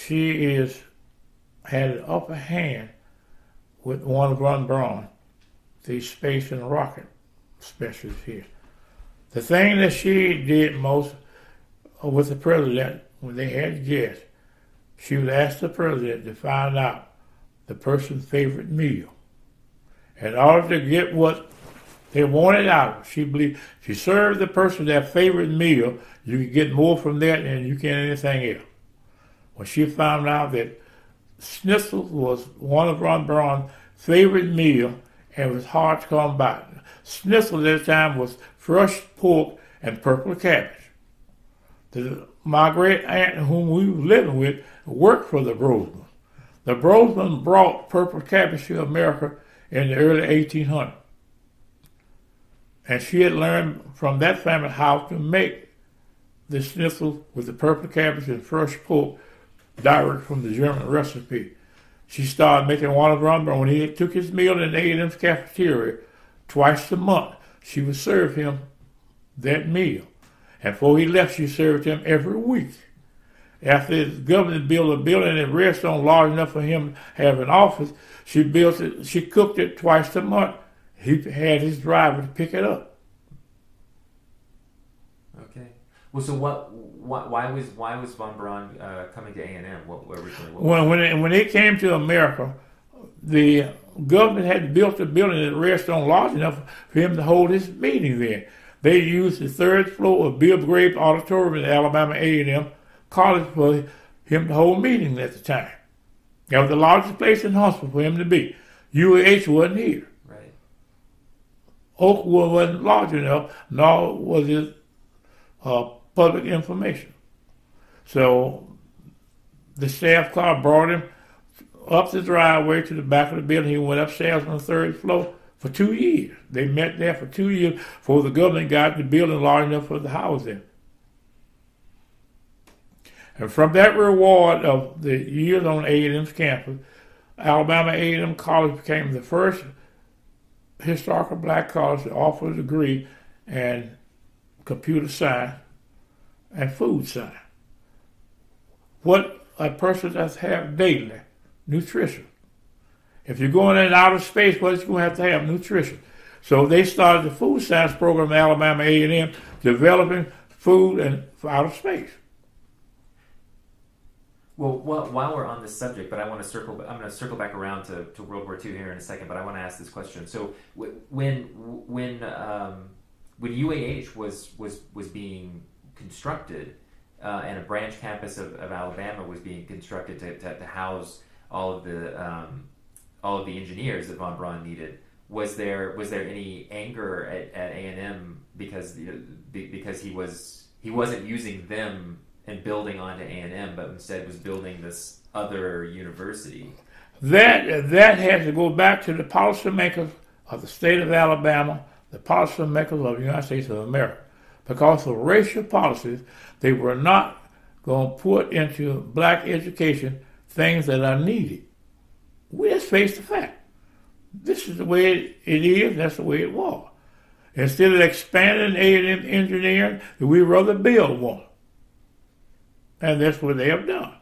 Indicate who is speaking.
Speaker 1: had an upper hand with Wernher Von Braun, the space and rocket specialist here. The thing that she did most with the president, when they had guests, she would ask the president to find out the person's favorite meal. In order to get what they wanted out of it, she believed if you serve the person their favorite meal, you can get more from that than you can anything else. When she found out that schnitzel was Wernher Von Braun's favorite meal and it was hard to come by. Schnitzel at that time was fresh pork and purple cabbage. My great aunt whom we were living with worked for the Brosmans. The Brosmans brought purple cabbage to America in the early 1800s. And she had learned from that family how to make the schnitzel with the purple cabbage and fresh pork direct from the German recipe. She started making Wernher Von Braun. When he took his meal in the A&M's cafeteria twice a month, she would serve him that meal. And before he left, she served him every week. After the government built a building in Redstone large enough for him to have an office, she cooked it twice a month. He had his driver to pick it up.
Speaker 2: Okay. Well, so why was Von Braun coming to A&M?
Speaker 1: When they came to America, the government had built a building at Redstone large enough for him to hold his meeting there. They used the third floor of Bill Graves Auditorium at Alabama A&M College for him to hold meetings at the time. That was the largest place in Huntsville for him to be. UAH wasn't here.
Speaker 2: Right.
Speaker 1: Oakwood wasn't large enough, nor was it public information. So the staff car brought him up the driveway to the back of the building. He went upstairs on the third floor for 2 years. They met there for 2 years before the government got the building large enough for the housing. And from that reward of the years on A&M's campus, Alabama A&M College became the first historical black college to offer a degree in computer science and food science. What a person has to have daily, nutrition. If you're going in outer space, what you're going to have nutrition. So they started the food science program at Alabama A&M, developing food and for outer space.
Speaker 2: Well, while we're on this subject, but I'm going to circle back around to World War II here in a second. But I want to ask this question. So when UAH was being constructed, and a branch campus of Alabama was being constructed to house all of the engineers that Von Braun needed, was there any anger at A&M because he wasn't using them and building onto A&M, but instead was building this other university?
Speaker 1: That had to go back to the policymakers of the state of Alabama, the policymakers of the United States of America. Because of racial policies, they were not going to put into black education things that are needed. We just face the fact. This is the way it is, that's the way it was. Instead of expanding A&M engineering, we rather build one. And that's what they have done.